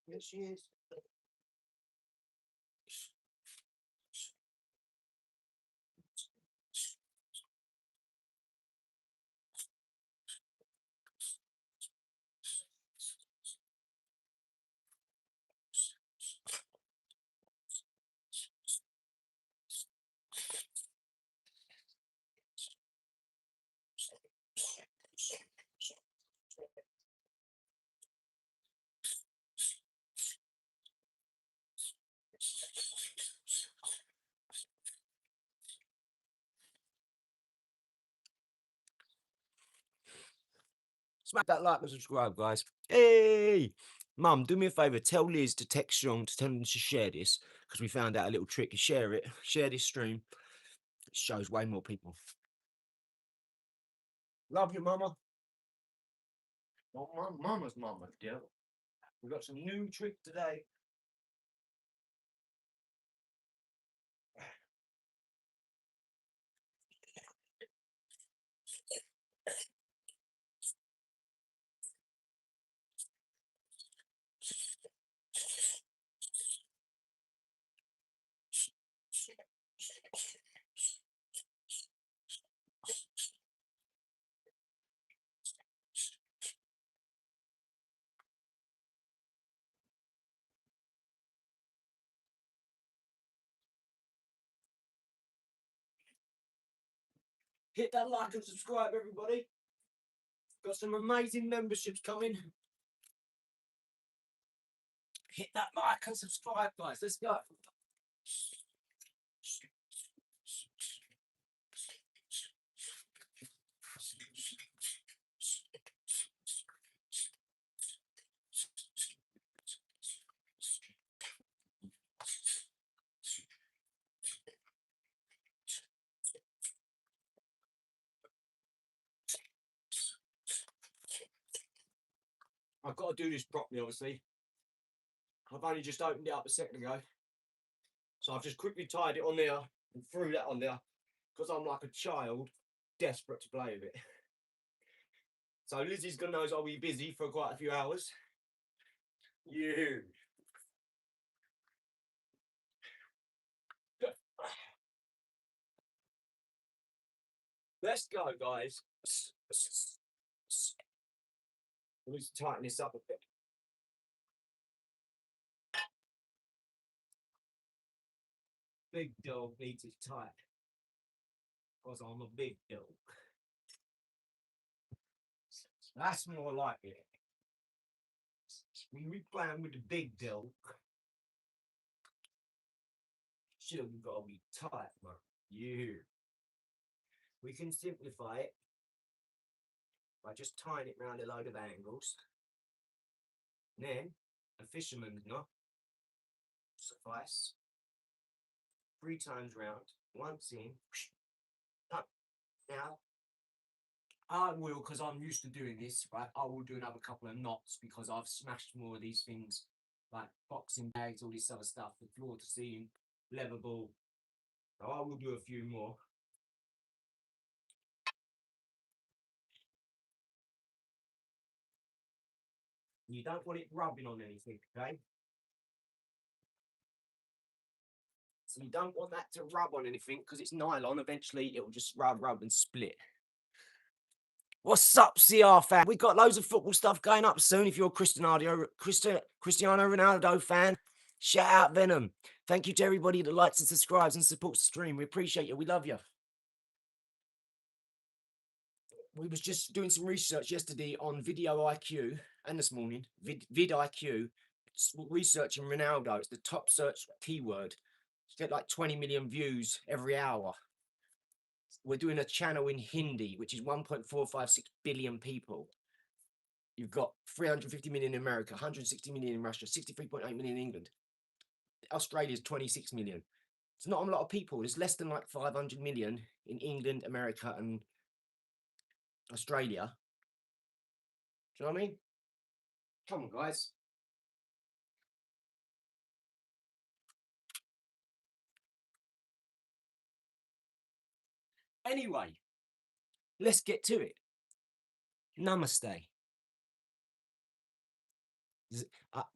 Yes, she is. Smack that like and subscribe, guys. Hey! Mum, do me a favour. Tell Liz to text Sean to tell him to share this, because we found out a little trick. Share it. Share this stream. It shows way more people. Love you, Mama. Not my Mama's Mama, dear. We got some new trick today. Hit that like and subscribe, everybody. Got some amazing memberships coming. Hit that like and subscribe, guys. Let's go. I've got to do this properly, obviously. I've only just opened it up a second ago. So I've just quickly tied it on there and threw that on there because I'm like a child desperate to play with it. So Lizzie's gonna know I'll be busy for quite a few hours. You. Let's go, guys. Let me tighten this up a bit. Big dog needs it tight because I'm a big dog. That's more like it. When we playing with the big dog, shit, we gotta be tight, man. Yeah. We can simplify it by just tying it round a load of angles. And then a fisherman's knot suffice. 3 times round, once in. Done. Now, I will, because I'm used to doing this, right? I will do another couple of knots because I've smashed more of these things, like boxing bags, all this other stuff, the floor to ceiling, leather ball. So I will do a few more. You don't want it rubbing on anything, okay? So you don't want that to rub on anything because it's nylon. Eventually, it will just rub and split. What's up, CR fan? We got loads of football stuff going up soon. If you're a Cristiano Ronaldo fan, shout out Venom. Thank you to everybody that likes and subscribes and supports the stream. We appreciate you. We love you. We was just doing some research yesterday on Video IQ and this morning, Vid IQ, researching Ronaldo. It's the top search keyword. You get like 20 million views every hour. We're doing a channel in Hindi, which is 1.456 billion people. You've got 350 million in America, 160 million in Russia, 63.8 million in England. Australia's 26 million. It's not a lot of people. There's less than like 500 million in England, America, and Australia. Do you know what I mean? Come on, guys. Anyway, let's get to it. Namaste.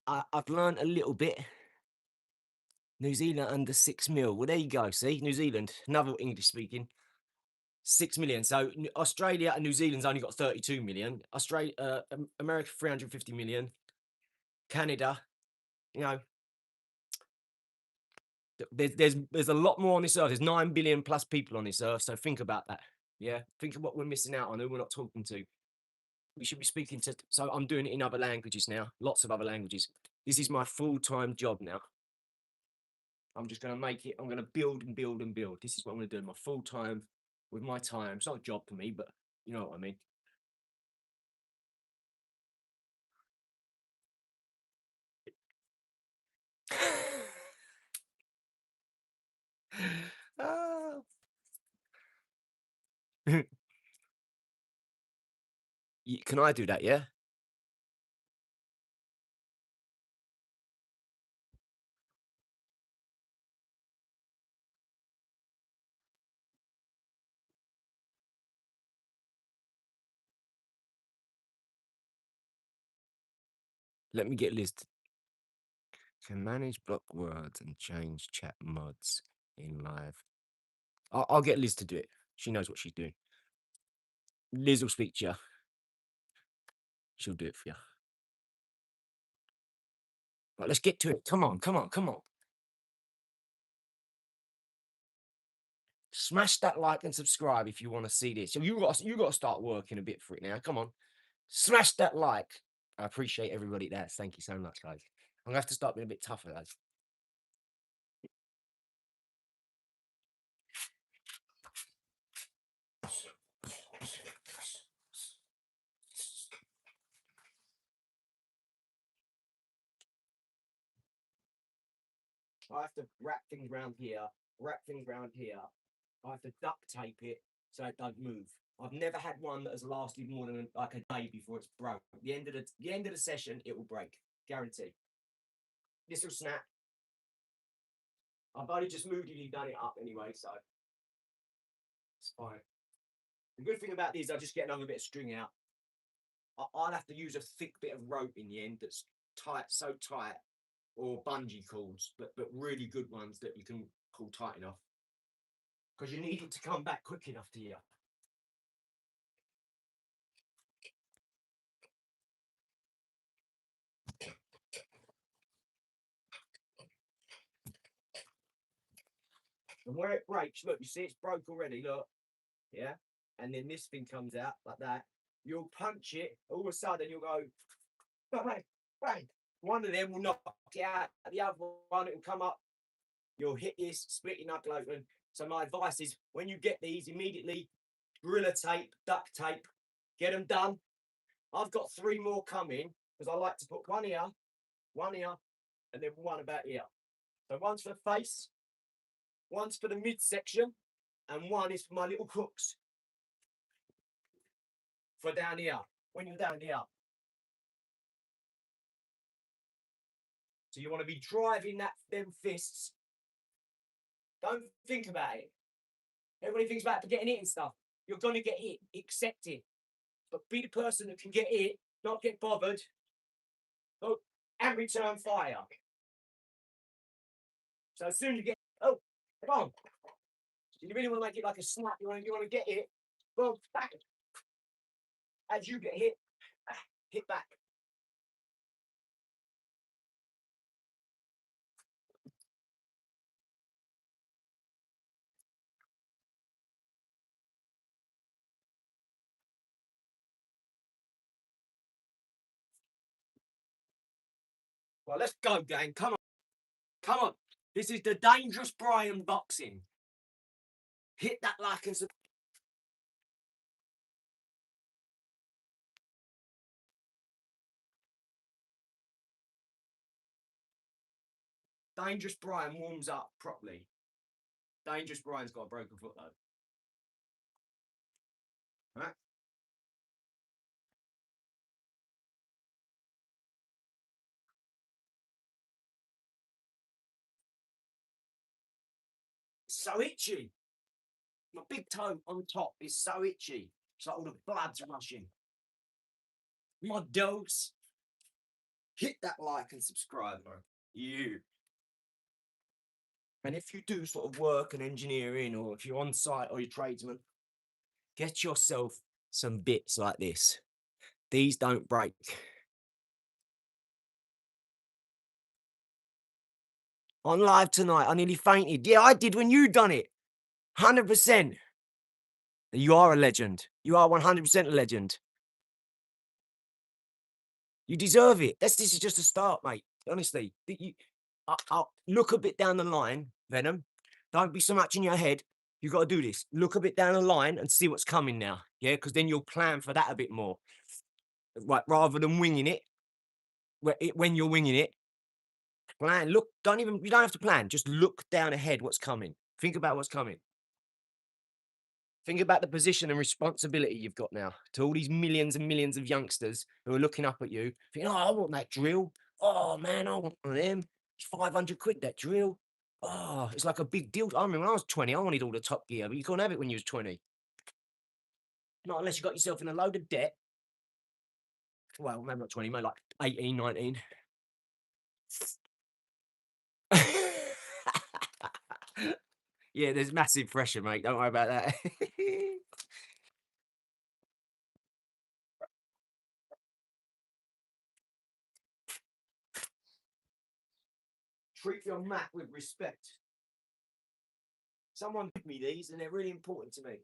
I've learned a little bit. New Zealand under 6 mil. Well, there you go. See, New Zealand, another English speaking. 6 million. So Australia and New Zealand's only got 32 million. America 350 million. Canada, you know, there's a lot more on this earth. There's 9 billion plus people on this earth. So think about that. Yeah, think of what we're missing out on, who we're not talking to. We should be speaking to. So I'm doing it in other languages now. Lots of other languages. This is my full-time job now. I'm just going to make it. I'm going to build and build and build. This is what I'm going to do. My full-time with my time. It's not a job for me, but you know what I mean. Ah. Can I do that? Yeah. Let me get Liz. Can manage block words and change chat mods in live. I'll get Liz to do it. She knows what she's doing. Liz will speak to you. She'll do it for you. Right, let's get to it. Come on, come on, come on. Smash that like and subscribe if you want to see this. So you got to start working a bit for it now. Come on, smash that like. I appreciate everybody there. Thank you so much, guys. I'm gonna have to start being a bit tougher, guys. I have to wrap things around here, wrap things around here. I have to duct tape it so it don't move. I've never had one that has lasted more than like a day before it's broke. At the end of the session, it will break, guarantee. This will snap. I've only just moved it and done it up anyway, so it's fine. The good thing about these, I'll just get another bit of string out. I'll have to use a thick bit of rope in the end that's tight, so tight, or bungee cords, but really good ones that you can pull tight enough. Because you need it to come back quick enough to you. And where it breaks, look, you see it's broke already, look. Yeah? And then this thing comes out like that. You'll punch it, all of a sudden you'll go, bang, bang. One of them will knock it out, the other one, it will come up. You'll hit this, split your knuckle open. So my advice is, when you get these, immediately gorilla tape, duct tape, get them done. I've got 3 more coming, because I like to put one here, and then one about here. So one's for the face, one's for the midsection, and one is for my little hooks for down here, when you're down here. So you want to be driving them fists. Don't think about it. Everybody thinks about getting hit and stuff. You're going to get hit. Accept it. But be the person that can get hit, not get bothered, and return fire. So as soon as you get, oh, come on. You really want to make it like a snap. You want to get it. Boom, back. As you get hit back. Well, let's go, gang. Come on. Come on. This is the Dangerous Brian boxing. Hit that like and subscribe. Dangerous Brian warms up properly. Dangerous Brian's got a broken foot, though. Right? So itchy. My big toe on top is so itchy. It's like all the blood's rushing. My dose. hit that like and subscribe, man. You. And if you do sort of work and engineering, or if you're on site or you're tradesman, get yourself some bits like this. These don't break. On live tonight, I nearly fainted. Yeah, I did when you done it. 100%. You are a legend. You are 100% a legend. You deserve it. This is just a start, mate. Honestly, I'll look a bit down the line, Venom. Don't be so much in your head. You got to do this. Look a bit down the line and see what's coming now. Yeah, because then you'll plan for that a bit more, right? Rather than winging it. When you're winging it, plan. Look. You don't have to plan. Just look down ahead. What's coming? Think about what's coming. Think about the position and responsibility you've got now to all these millions and millions of youngsters who are looking up at you, thinking, oh, I want that drill. Oh, man, I want one of them. It's 500 quid, that drill. Oh, it's like a big deal. I remember when I was 20, I wanted all the top gear, but you couldn't have it when you was 20. Not unless you got yourself in a load of debt. Well, maybe not 20, maybe like 18, 19. Yeah, there's massive pressure, mate. Don't worry about that. Treat your mat with respect. Someone gave me these, and they're really important to me.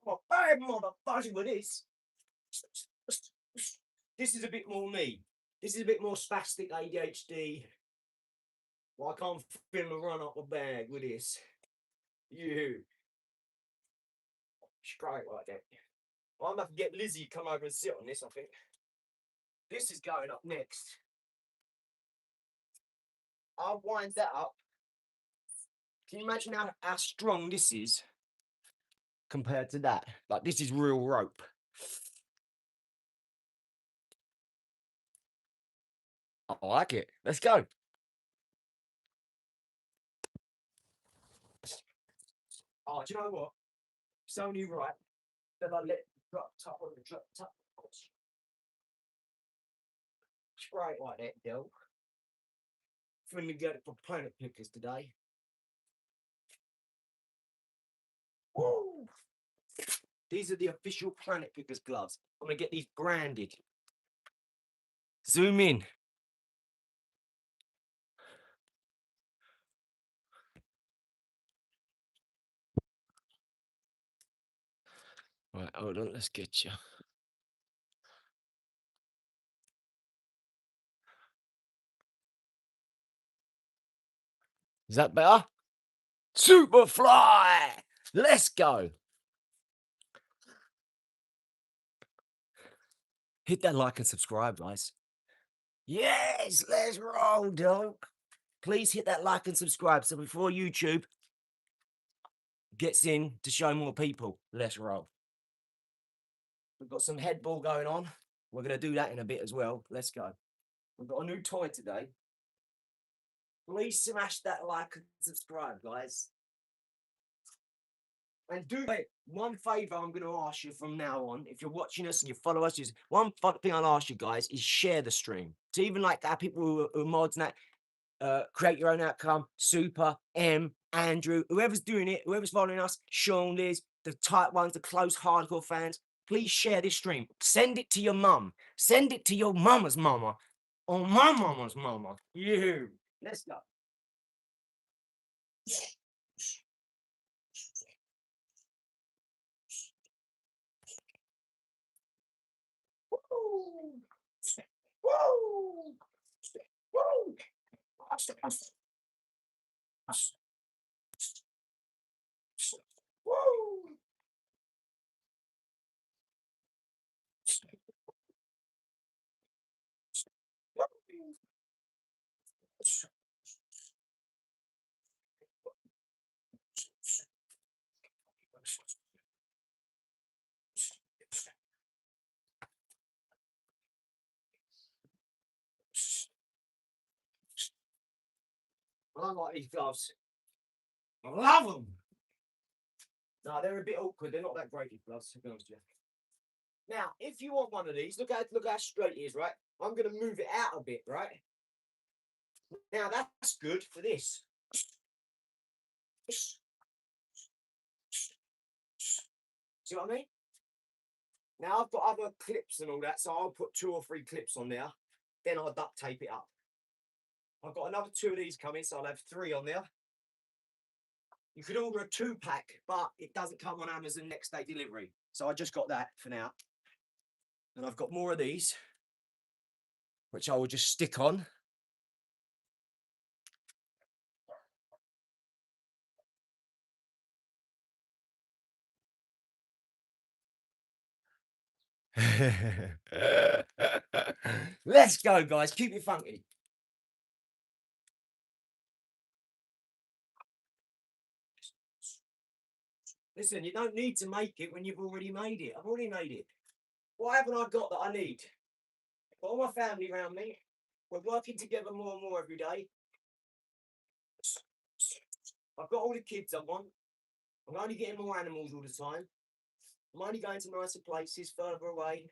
I'm a bad motherfucker with this. This is a bit more me. This is a bit more spastic ADHD. Well, I can't film a run up the bag with this. You. Straight like that. Well, I'm going to have to get Lizzie to come over and sit on this, I think. This is going up next. I'll wind that up. Can you imagine how strong this is compared to that? Like, this is real rope. I like it. Let's go. Oh, do you know what? It's only right that I let drop top on the drop top. Straight like that, though. Finna get it for planet pickers today. Woo! These are the official planet pickers gloves. I'm gonna get these branded. Zoom in. Right, hold on, let's get you. Is that better? Superfly! Let's go. Hit that like and subscribe, guys. Yes, let's roll, dog. Please hit that like and subscribe so before YouTube gets in to show more people, let's roll. We've got some head ball going on. We're going to do that in a bit as well. Let's go. We've got a new toy today. Please smash that like and subscribe, guys. And do one favour I'm going to ask you from now on, if you're watching us and you follow us, is one thing I'll ask you guys is share the stream. To even like that, people who are mods and that, create your own outcome, Super, M, Andrew, whoever's doing it, whoever's following us, Sean, Liz, the tight ones, the close hardcore fans, please share this stream. Send it to your mum. Send it to your mama's mama. Or my mama's mama. You. Let's go. Woo! Woo! Woo! Woo! I don't like these gloves. I love them. No, they're a bit awkward. They're not that great, these gloves, to be honest with you. Now, if you want one of these, look how straight it is, right? I'm going to move it out a bit, right? Now, that's good for this. See what I mean? Now, I've got other clips and all that, so I'll put 2 or 3 clips on there. Then I'll duct tape it up. I've got another 2 of these coming, so I'll have 3 on there. You could order a 2-pack, but it doesn't come on Amazon next day delivery. So I just got that for now. And I've got more of these, which I will just stick on. Let's go, guys. Keep it funky. Listen, you don't need to make it when you've already made it. I've already made it. What haven't I got that I need? I've got all my family around me. We're working together more and more every day. I've got all the kids I want. I'm only getting more animals all the time. I'm only going to nicer places further away.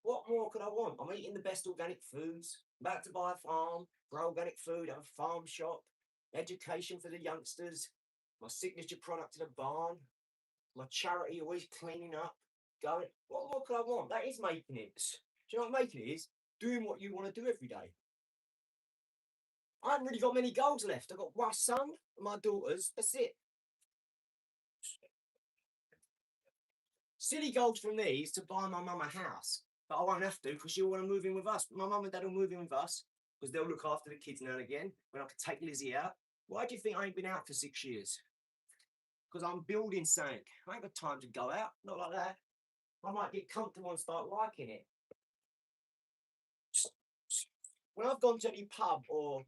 What more could I want? I'm eating the best organic foods. I'm about to buy a farm, grow organic food, have a farm shop, education for the youngsters, my signature product in a barn, my charity always cleaning up, going. What more could I want? That is making it. Do you know what making it is? Doing what you want to do every day. I haven't really got many goals left. I've got my son and my daughters. That's it. Silly goals from these to buy my mum a house. But I won't have to because she'll want to move in with us. My mum and dad will move in with us because they'll look after the kids now and again. When I can take Lizzie out. Why do you think I ain't been out for 6 years? Because I'm building something. I ain't got time to go out. Not like that. I might get comfortable and start liking it. When I've gone to any pub or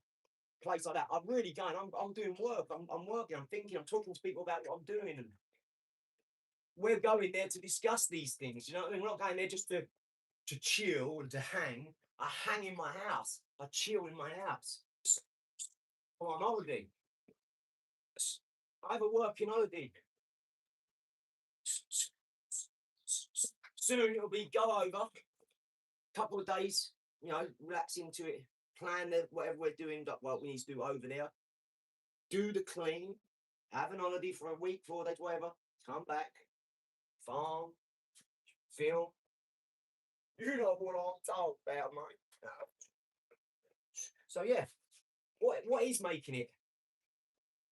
place like that, I'm really going. I'm doing work. I'm working. I'm thinking. I'm talking to people about what I'm doing. And we're going there to discuss these things. You know what I mean? We're not going there just to chill and to hang. I hang in my house. I chill in my house. Or on holiday. I have a working holiday. Soon it'll be go over. Couple of days, you know, relax into it. Plan whatever we're doing, what we need to do over there. Do the clean. Have an holiday for a week, 4 days, whatever. Come back. Farm. Film. You know what I'm talking about, mate. So yeah, what is making it?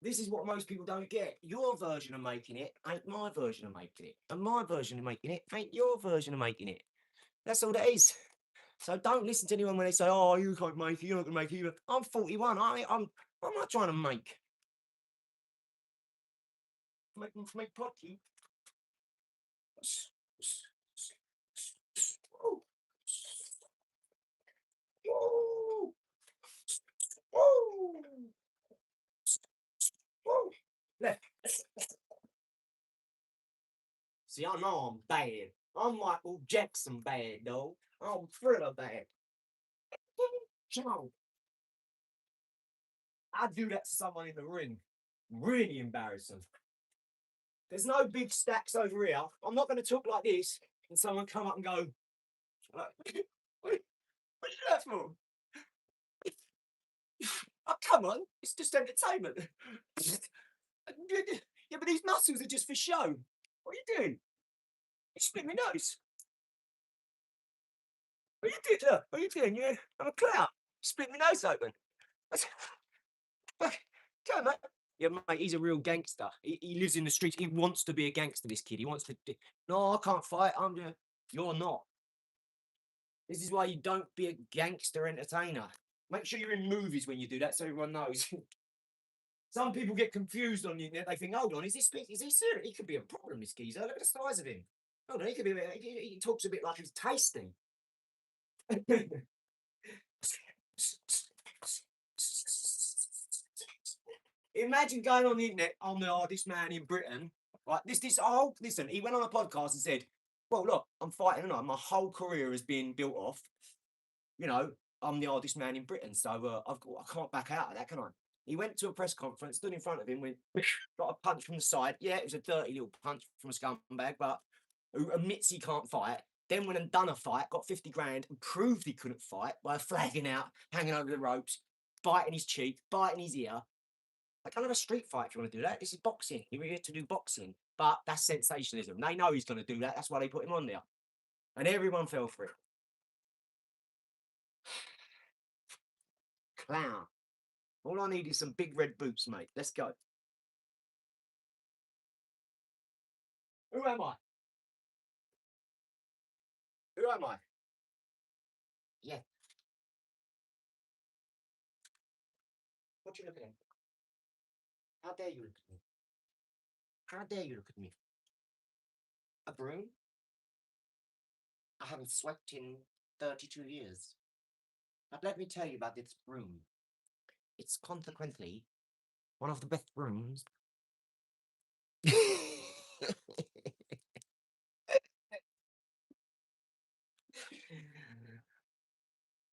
This is what most people don't get. Your version of making it ain't my version of making it, and my version of making it ain't your version of making it. That's all that is. So don't listen to anyone when they say, "Oh, you can't make it. You're not gonna make it either." I'm 41. I'm not trying to make potty. Left. See, I know I'm bad. I'm Michael Jackson bad, though. I'm Thriller bad. I do that to someone in the ring. Really embarrassing. There's no big stacks over here. I'm not going to talk like this and someone come up and go, what are you doing that for? Oh, come on. It's just entertainment. Yeah, but these muscles are just for show. What are you doing? You split my nose. What are you doing? Look, what are you doing? Yeah, I'm a clown. Split my nose open. Come on, mate. Yeah, mate, he's a real gangster. He lives in the streets. He wants to be a gangster, this kid. He wants to. No, I can't fight. You're not. This is why you don't be a gangster entertainer. Make sure you're in movies when you do that so everyone knows. Some people get confused on the internet. They think, hold on, is he serious? He could be a problem, this geezer. Look at the size of him. Hold on, he talks a bit like he's tasting. Imagine going on the internet, I'm the hardest man in Britain. Right, listen, he went on a podcast and said, well, look, I'm fighting, and my whole career has been built off, you know, I'm the hardest man in Britain, so I can't back out of that, can I? He went to a press conference, stood in front of him, went, got a punch from the side. Yeah, it was a dirty little punch from a scumbag, but who admits he can't fight. Then went and done a fight, got 50 grand, and proved he couldn't fight by flagging out, hanging over the ropes, biting his cheek, biting his ear. I can't have a street fight if you want to do that. This is boxing. You're here to do boxing. But that's sensationalism. They know he's going to do that. That's why they put him on there. And everyone fell for it. Clown. All I need is some big red boots, mate. Let's go. Who am I? Who am I? Yeah. What you looking at? How dare you look at me? How dare you look at me? A broom? I haven't swept in 32 years. But let me tell you about this broom. It's consequently one of the best brooms.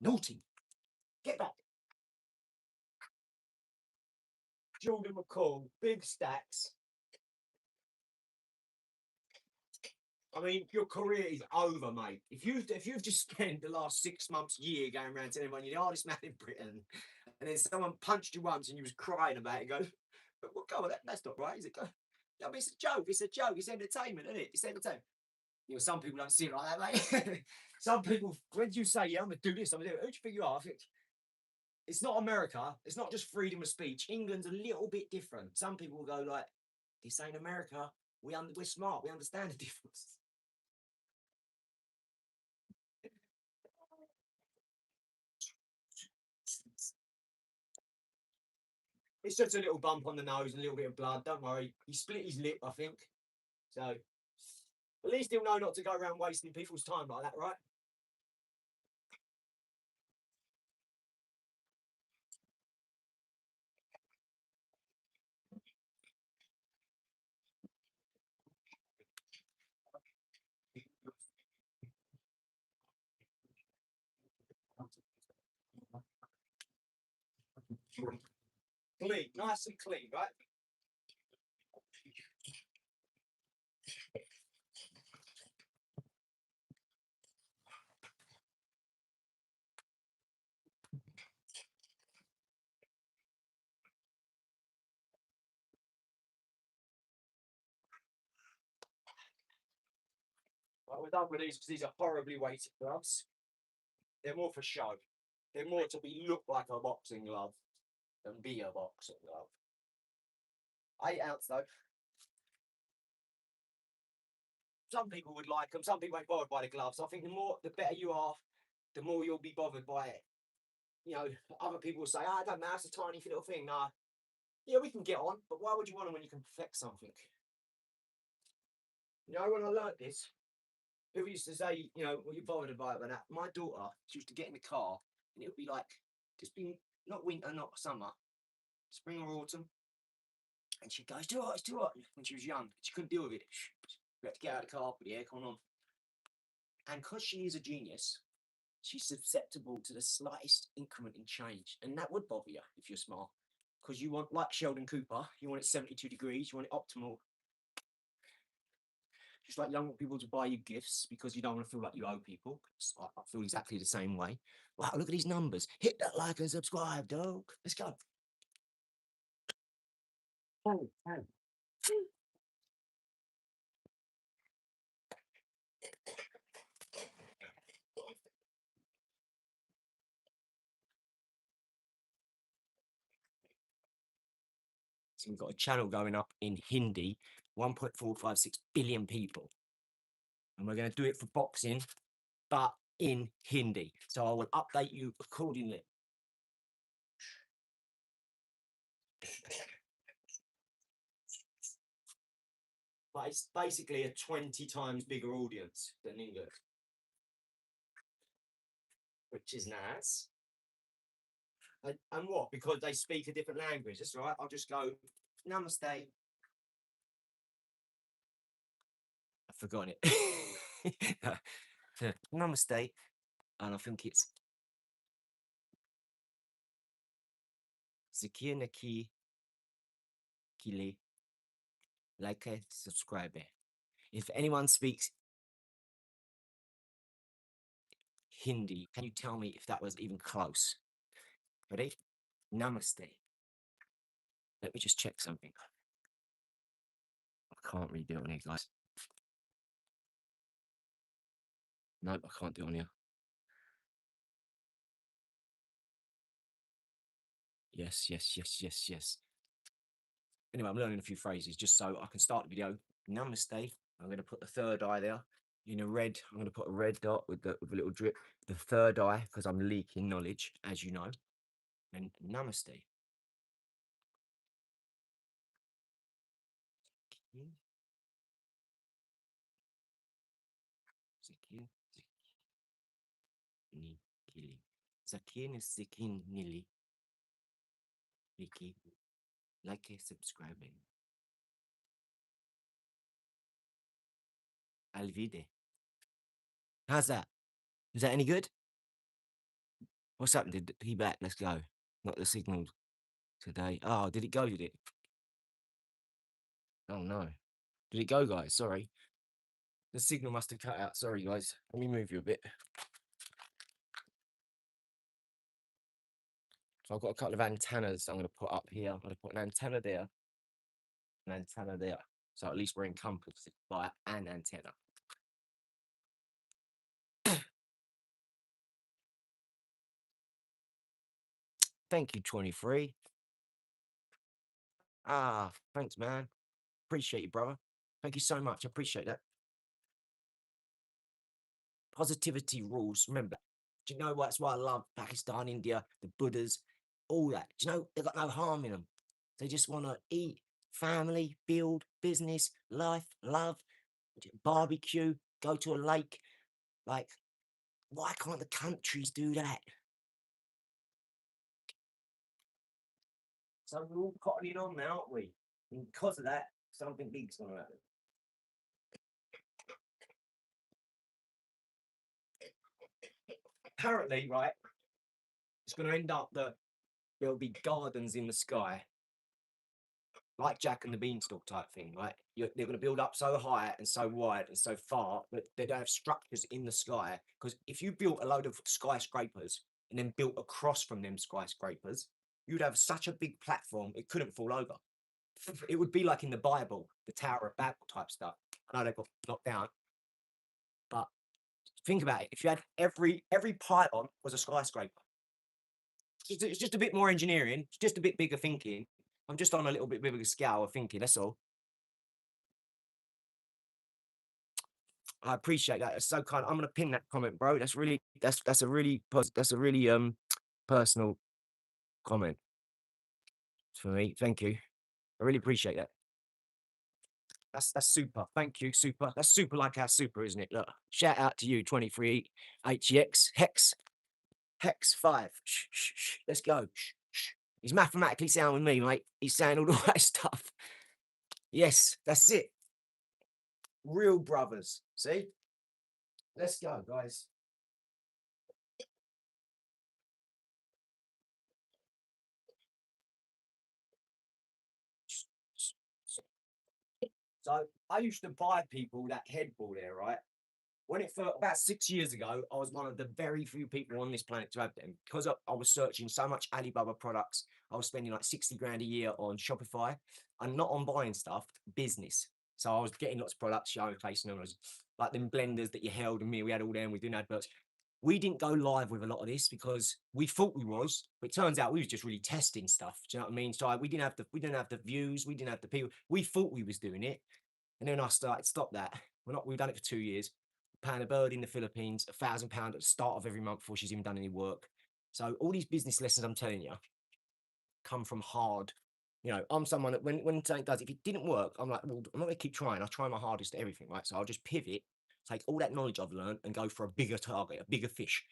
Naughty. Get back. Jordan McCall, big stacks. I mean, your career is over, mate. If you've just spent the last 6 months, year going around telling everyone you're the hardest man in Britain, and then someone punched you once and you was crying about it, go, but what? Go on, that's not right, is it? Go. I mean, it's a joke. It's a joke. It's entertainment, isn't it? It's entertainment. You know, some people don't see it like that, mate. Some people, when you say, "Yeah, I'm gonna do this," I'm gonna do it. Who do you think you are? I think it's not America. It's not just freedom of speech. England's a little bit different. Some people will go like, "This ain't America. We're smart. We understand the difference." It's just a little bump on the nose and a little bit of blood. Don't worry. He split his lip, I think. So at least he'll know not to go around wasting people's time like that, right? Clean, nice and clean, right? Right, we're done with these because these are horribly weighted gloves. They're more for show. They're more to be look like a boxing glove than be a boxing glove. 8 ounce though. Some people would like them. Some people ain't bothered by the gloves. I think the better you are, the more you'll be bothered by it. You know, other people will say, "I don't know, it's a tiny little thing." Nah, yeah, we can get on, but why would you want them when you can perfect something? You know, when I learnt this, people used to say, you know, "Well, you bothered about it?" But that my daughter, she used to get in the car, and it would be like, just be not winter, not summer, spring or autumn, and she'd go, "It's too hot, it's too hot." When she was young, she couldn't deal with it. We had to get out of the car, put the aircon on, and because she is a genius, she's susceptible to the slightest increment in change, and that would bother you if you're smart, because you want, like Sheldon Cooper, you want it 72 degrees, you want it optimal. Just like you don't want people to buy you gifts because you don't want to feel like you owe people. I feel exactly the same way. Wow, look at these numbers. Hit that like and subscribe, dog. Let's go. Oh, oh. So we've got a channel going up in Hindi, 1.456 billion people. And we're going to do it for boxing, but in Hindi. So I will update you accordingly. But it's basically a 20 times bigger audience than English, which is nice. And what? Because they speak a different language. That's right. I'll just go, namaste. I've forgotten it. Namaste. And I think it's Sekianaki Kili. Like and subscribe. If anyone speaks Hindi, can you tell me if that was even close? Ready? Namaste. Let me just check something. I can't really do it on here, guys. Nope, I can't do it on here. Yes, yes, yes, yes, yes. Anyway, I'm learning a few phrases just so I can start the video. Namaste. I'm going to put the third eye there in a red. I'm going to put a red dot with a little drip. The third eye, because I'm leaking knowledge, as you know. And namaste. Zakin is Zakin Nili. Vicky. Like and subscribing. Alvide. How's that? Is that any good? What's happened? Did he back? Let's go. Not the signal today. Oh, did it go? Did it? Oh no. Did it go, guys? Sorry. The signal must have cut out. Sorry, guys. Let me move you a bit. So I've got a couple of antennas I'm going to put up here. I'm going to put an antenna there, an antenna there. So at least we're encompassed by an antenna. Thank you, 23. Ah, thanks, man. Appreciate you, brother. Thank you so much. I appreciate that. Positivity rules. Remember, do you know what? That's why I love Pakistan, India, the Buddhas, all that. Do you know they've got no harm in them? They just want to eat, family, build, business, life, love, barbecue, go to a lake. Like, why can't the countries do that? So we're all cottoning on now, aren't we? And because of that, something big's going to happen. Apparently, right, it's going to end up that there'll be gardens in the sky, like Jack and the Beanstalk type thing, right? They're going to build up so high and so wide and so far that they don't have structures in the sky. Because if you built a load of skyscrapers and then built across from them skyscrapers, you'd have such a big platform it couldn't fall over. It would be like in the Bible, the Tower of Babel type stuff. I know they got knocked down, but think about it. If you had every pylon was a skyscraper, it's just a bit more engineering, it's just a bit bigger thinking. I'm just on a little bit bigger scale of thinking. That's all. I appreciate that. It's so kind. I'm gonna pin that comment, bro. That's a really personal comment for me. Thank you. I really appreciate that. That's super. Thank you, super. That's super like our super, isn't it? Look, shout out to you, 23 HEX Hex 5. Shh, shh, shh. Let's go. Shh, shh. He's mathematically sound with me, mate. He's saying all the right stuff. Yes, that's it. Real brothers. See? Let's go, guys. So I used to buy people that headball there, right? When it first, about 6 years ago, I was one of the very few people on this planet to have them because I was searching so much Alibaba products. I was spending like 60 grand a year on Shopify and not on buying stuff, business. So I was getting lots of products, showing placing them, like them blenders that you held and me. We had all them. We doing adverts. We didn't go live with a lot of this because we thought we was, but it turns out we was just really testing stuff. Do you know what I mean? So we didn't have the views, we didn't have the people. We thought we was doing it, and then I started stop that. We've done it for 2 years. Paying a bird in the Philippines £1,000 at the start of every month before she's even done any work. So all these business lessons I'm telling you come from hard. You know, I'm someone that when something does, if it didn't work, I'm like, well, I'm not gonna keep trying. I'll try my hardest at everything, right? So I'll just pivot, take all that knowledge I've learned and go for a bigger target, a bigger fish.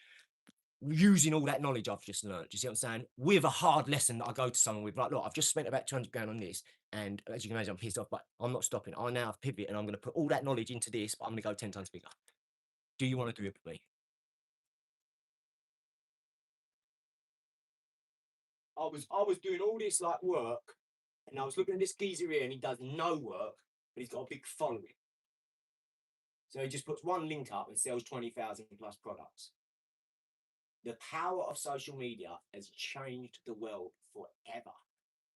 Using all that knowledge I've just learned, do you see what I'm saying? With a hard lesson that I go to someone with, like, look, I've just spent about 200 grand on this, and as you can imagine, I'm pissed off, but I'm not stopping. I now have pivot, and I'm going to put all that knowledge into this, but I'm going to go 10 times bigger. Do you want to do it with me? I was doing all this like work, and I was looking at this geezer here, and he does no work, but he's got a big following. So he just puts one link up and sells 20,000 plus products. The power of social media has changed the world forever.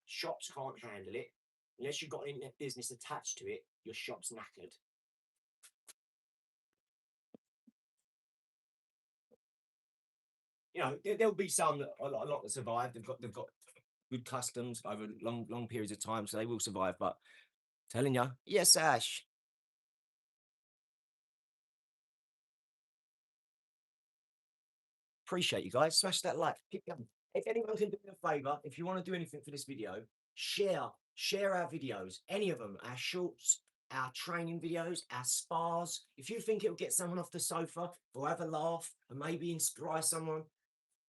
Shops can't handle it. Unless you've got an internet business attached to it, your shop's knackered. You know, there'll be some that a lot that survive. They've got good customs over long periods of time, so they will survive. But telling you, yes, Ash. Appreciate you guys. Smash that like. Keep going. If anyone can do me a favor, if you want to do anything for this video, share our videos, any of them, our shorts, our training videos, our spars. If you think it'll get someone off the sofa or have a laugh and maybe inspire someone,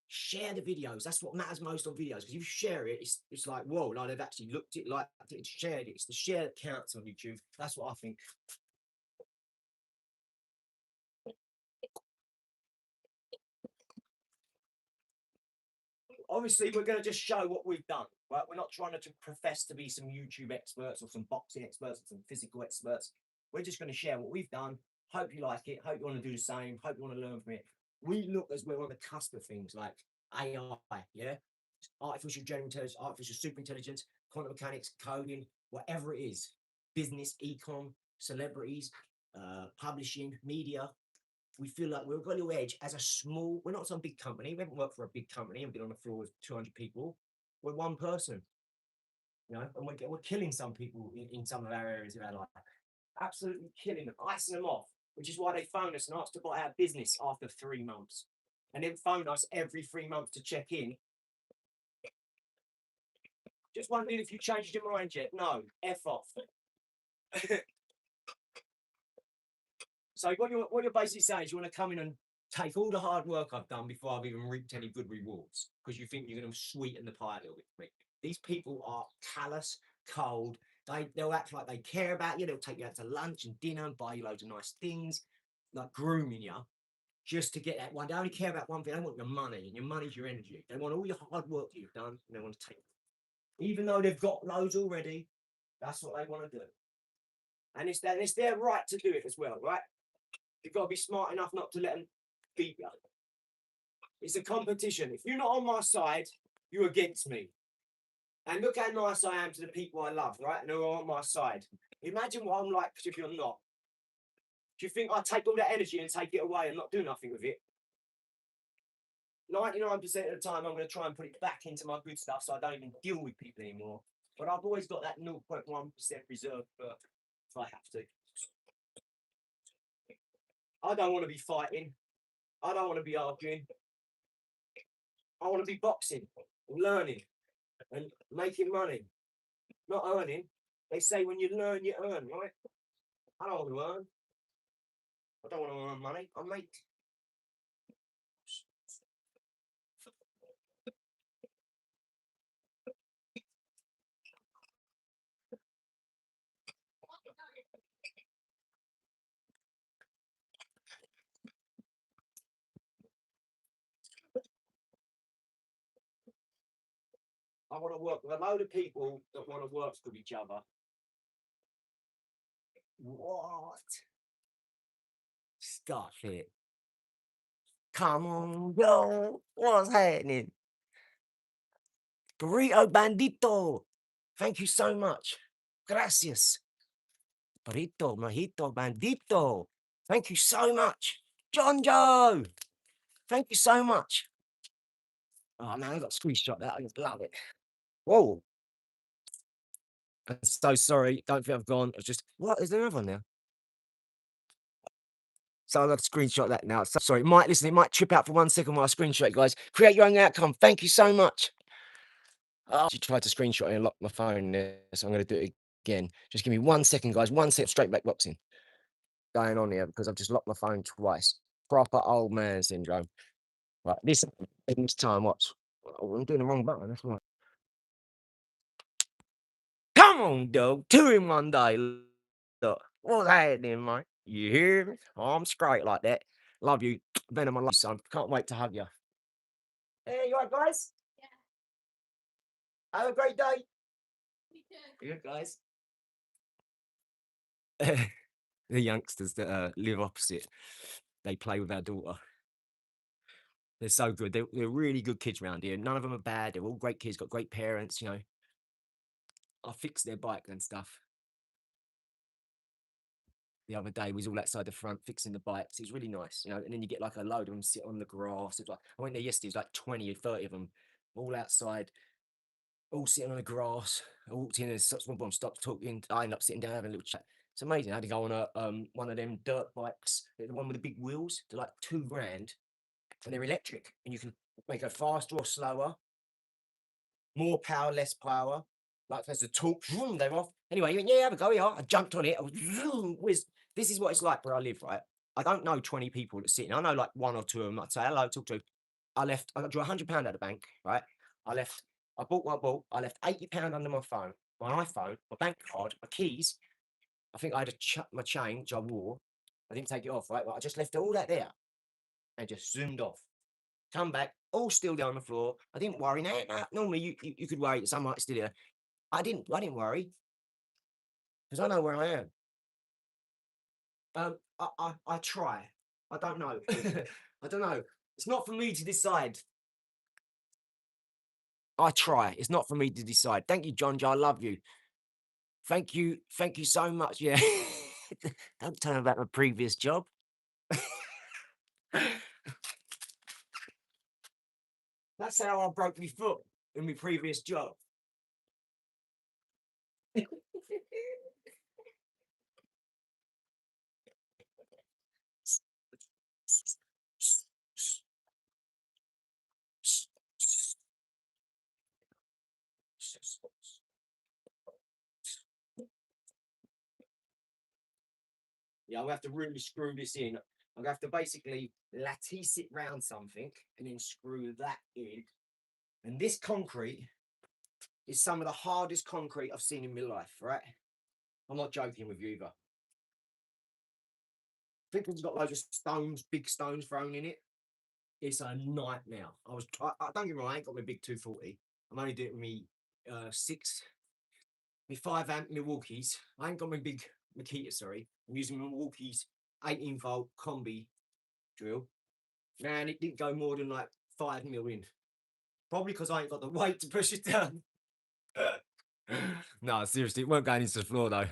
share the videos. That's what matters most on videos. Because if you share it, it's like, whoa, like they've actually looked it, like it, shared it. It's the share that counts on YouTube. That's what I think. Obviously, we're going to just show what we've done, right? We're not trying to profess to be some YouTube experts or some boxing experts or some physical experts. We're just going to share what we've done. Hope you like it. Hope you want to do the same. Hope you want to learn from it. We look as we're on the cusp of things like AI, yeah? Artificial general intelligence, artificial super intelligence, quantum mechanics, coding, whatever it is, business, econ, celebrities, publishing, media. We feel like we've got a little edge as a small, we're not some big company. We haven't worked for a big company and been on the floor with 200 people. We're one person, you know, and we're killing some people in some of our areas of our life. Absolutely killing them, icing them off, which is why they phone us and ask to buy our business after 3 months. And then phone us every 3 months to check in. Just wondering if you changed your mind yet. No, F off. So what you're basically saying is you want to come in and take all the hard work I've done before I've even reaped any good rewards because you think you're going to sweeten the pie a little bit for me. These people are callous, cold. They'll act like they care about you. They'll take you out to lunch and dinner and buy you loads of nice things, like grooming you, just to get that one. They only care about one thing. They want your money, and your money's your energy. They want all your hard work that you've done, and they want to take it. Even though they've got loads already, that's what they want to do. And it's their right to do it as well, right? You've got to be smart enough not to let them beat you. It's a competition. If you're not on my side, you're against me. And look how nice I am to the people I love, right? And who are on my side. Imagine what I'm like if you're not. Do you think I take all that energy and take it away and not do nothing with it? 99% of the time, I'm going to try and put it back into my good stuff so I don't even deal with people anymore. But I've always got that 0.1% reserve for if I have to. I don't want to be fighting. I don't want to be arguing. I want to be boxing and learning and making money, not earning. They say when you learn, you earn, right? I don't want to earn. I don't want to earn money. I make. I want to work with a load of people that want to work with each other. What? Stop it. Come on, yo. What's happening? Burrito Bandito. Thank you so much. Gracias. Burrito, Mojito Bandito. Thank you so much. John Joe. Thank you so much. Oh man, I got to screenshot that. I just love it. Whoa. I'm so sorry. Don't think I've gone. I was just, what? Is there another one now? So I've got to screenshot that now. So sorry. It might trip out for 1 second while I screenshot it, guys. Create your own outcome. Thank you so much. Oh, I tried to screenshot it and lock my phone there, so I'm going to do it again. Just give me 1 second, guys. 1 second. Straight back boxing going on here because I've just locked my phone twice. Proper old man syndrome. Right, this time, watch. Oh, I'm doing the wrong button. That's right. Come on, dog. 2 in 1 day. Look, what's happening, mate? You hear me? I'm straight like that. Love you. Venom, I love you, son. Can't wait to hug you. Hey, you all right, guys? Have a great day. Yeah, guys. The youngsters that live opposite, they play with our daughter. They're so good. They're really good kids around here. None of them are bad. They're all great kids, got great parents, you know. I fixed their bike and stuff. The other day, we was all outside the front fixing the bikes. It was really nice, you know. And then you get like a load of them sit on the grass. It's like, I went there yesterday, it was like 20 or 30 of them all outside, all sitting on the grass. I walked in and one of them stopped talking. I ended up sitting down having a little chat. It's amazing. I had to go on one of them dirt bikes, the one with the big wheels. They're like £2,000 and they're electric. And you can make it faster or slower, more power, less power. Like there's a torque, they're off. Anyway, he went, yeah, have a go. Yeah. I jumped on it. I was, this is what it's like where I live, right? I don't know 20 people that sit in. I know like one or two of them. I'd say hello, talk to. I drew £100 out of the bank, right? I bought what I bought. I left £80 under my phone, my iPhone, my bank card, my keys. I think I had my chain, which I wore. I didn't take it off, right? But I just left all that there and just zoomed off. Come back, all still there on the floor. I didn't worry. Nah. Normally you could worry that someone might still there. I didn't worry because I know where I am. I try. I don't know. I don't know. It's not for me to decide. I try. It's not for me to decide. Thank you, John. I love you. Thank you so much. Yeah. Don't tell him about my previous job. That's how I broke my foot in my previous job. Yeah, I'll have to really screw this in. I'm gonna have to basically lattice it round something and then screw that in. And this concrete is some of the hardest concrete I've seen in my life, right? I'm not joking with you either. I think it's got loads of stones, big stones thrown in it. It's a nightmare. I don't get me wrong, I ain't got my big 240. I'm only doing me 5 amp Milwaukee's. I ain't got my big Makita, sorry. I'm using Milwaukee's 18-volt combi drill. Man, it didn't go more than like 5 mil in. Probably because I ain't got the weight to push it down. No, seriously, it weren't going into the floor though.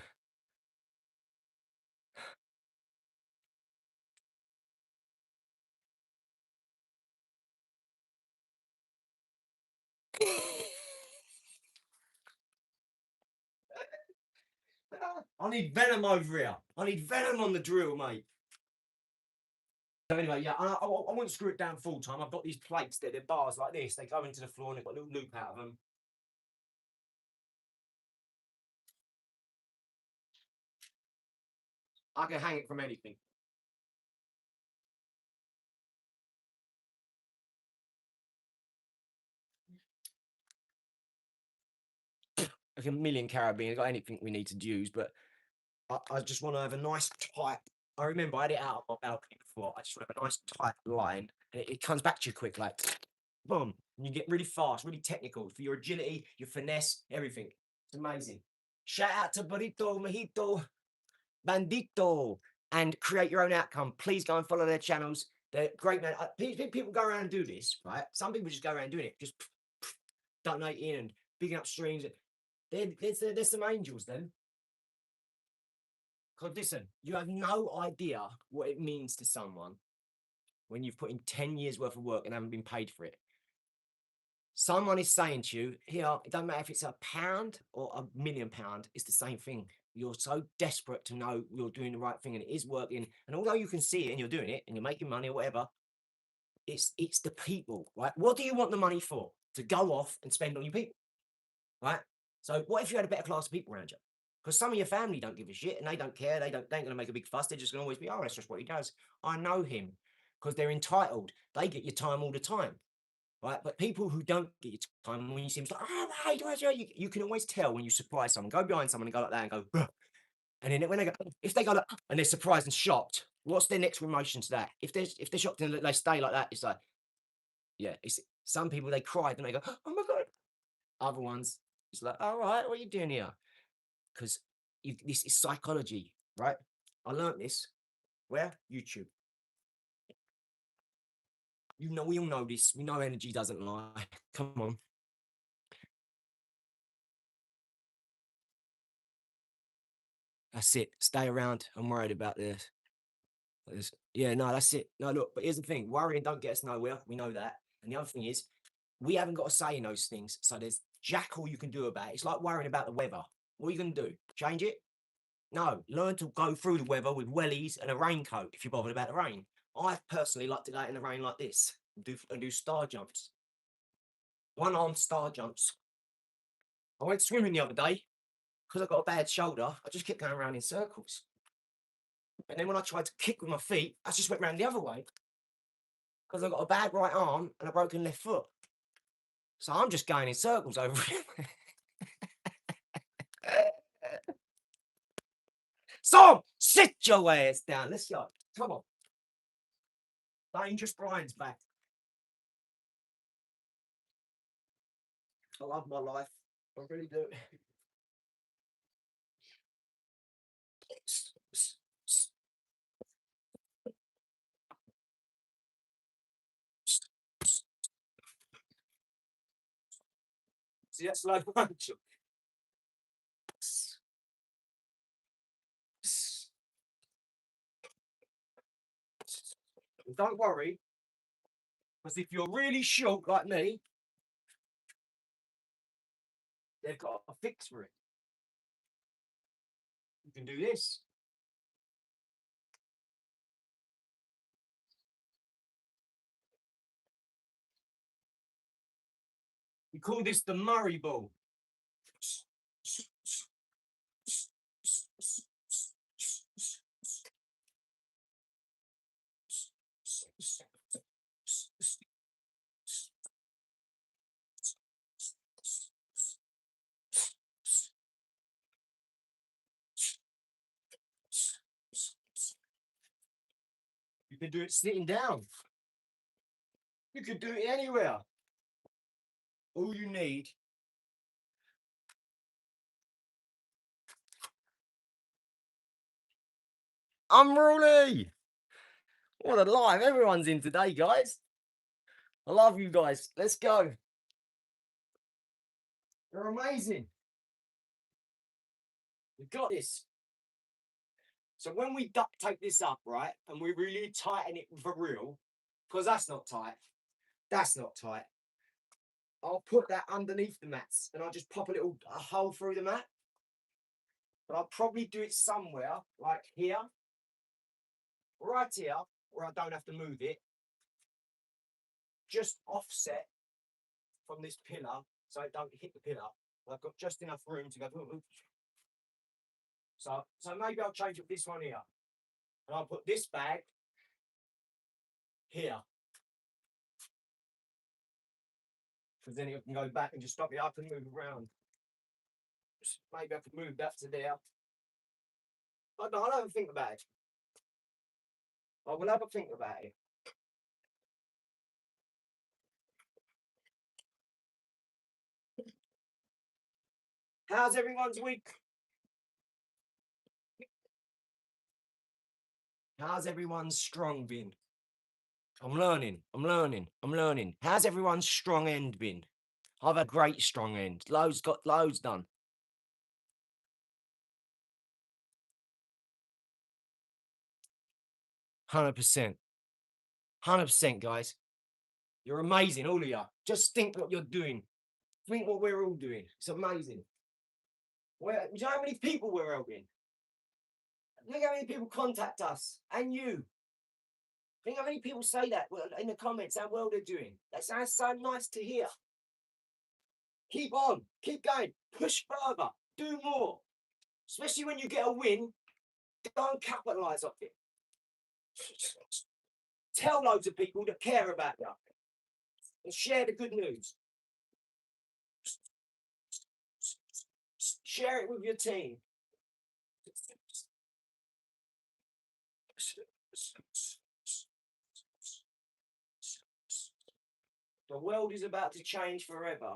I need venom over here. I need venom on the drill, mate. So anyway, yeah, I won't screw it down full time. I've got these plates that they're bars like this. They go into the floor and they've got a little loop out of them. I can hang it from anything. Like a million Caribbean, got anything we need to use, but I just want to have a nice tight. I remember I had it out on my balcony before. I just want to have a nice tight line, and it comes back to you quick, like boom. And you get really fast, really technical for your agility, your finesse, everything. It's amazing. Shout out to Burrito, Mojito, Bandito, and Create Your Own Outcome. Please go and follow their channels. They're great, man. People go around and do this, right? Some people just go around doing it, just donating and picking up streams. There's some angels then. Because listen, you have no idea what it means to someone when you've put in 10 years worth of work and haven't been paid for it. Someone is saying to you, here, it doesn't matter if it's £1 or £1,000,000, it's the same thing. You're so desperate to know you're doing the right thing and it is working. And although you can see it and you're doing it and you're making money or whatever, it's the people, right? What do you want the money for? To go off and spend on your people, right? So what if you had a better class of people around you? Because some of your family don't give a shit and they don't care. They ain't going to make a big fuss. They're just going to always be, oh, that's just what he does. I know him because they're entitled. They get your time all the time, right? But people who don't get your time, when you see them, like, oh, hey, you can always tell when you surprise someone. Go behind someone and go like that and go, bruh. And then when they go, if they go like, and they're surprised and shocked, what's their next emotion to that? If they're shocked and they stay like that, it's like, yeah, it's some people, they cry and they go, oh my God. Other ones, it's like, all right, what are you doing here? Because this is psychology, right? I learnt this. Where? YouTube. You know, we all know this. We know energy doesn't lie. Come on. That's it. Stay around. I'm worried about this. Yeah, no, that's it. No, look, but here's the thing: worrying don't get us nowhere. We know that. And the other thing is, we haven't got a say in those things. So there's jack all you can do about it. It's like worrying about the weather. What are you going to do? Change it? No. Learn to go through the weather with wellies and a raincoat if you're bothered about the rain. I personally like to go out in the rain like this and do star jumps. One-armed star jumps. I went swimming the other day because I got a bad shoulder. I just kept going around in circles. And then when I tried to kick with my feet, I just went round the other way because I got a bad right arm and a broken left foot. So I'm just going in circles over it. So sit your ass down. Let's go. Come on. Dangerous Brian's back. I love my life. I really do. See, that's slow motion. Don't worry, because if you're really short like me, they've got a fix for it. You can do this. We call this the Murray ball. You can do it sitting down. You can do it anywhere. All you need. Unruly! What a live everyone's in today, guys. I love you guys. Let's go. You're amazing. We've got this. So when we duct tape this up, right, and we really tighten it for real, because that's not tight. That's not tight. I'll put that underneath the mats and I'll just pop a hole through the mat. But I'll probably do it somewhere like here, right here, where I don't have to move it. Just offset from this pillar so it don't hit the pillar. I've got just enough room to go. So maybe I'll change it with this one here. And I'll put this bag here. Because then it can go back and just stop it up and move around. Maybe I could move that to there. I'll have a think about it. I will have a think about it. How's everyone's week? How's everyone's strong been? I'm learning. How's everyone's strong end been? I've had a great strong end. Got loads done. 100%. 100%, guys. You're amazing, all of you. Just think what you're doing. Think what we're all doing. It's amazing. Do you know how many people we're helping? Look how many people contact us, and you. Think how many people say that in the comments, how well they're doing. That sounds so nice to hear. Keep on, keep going, push further, do more. Especially when you get a win, don't capitalise off it. Tell loads of people that care about you and share the good news. Share it with your team. The world is about to change forever.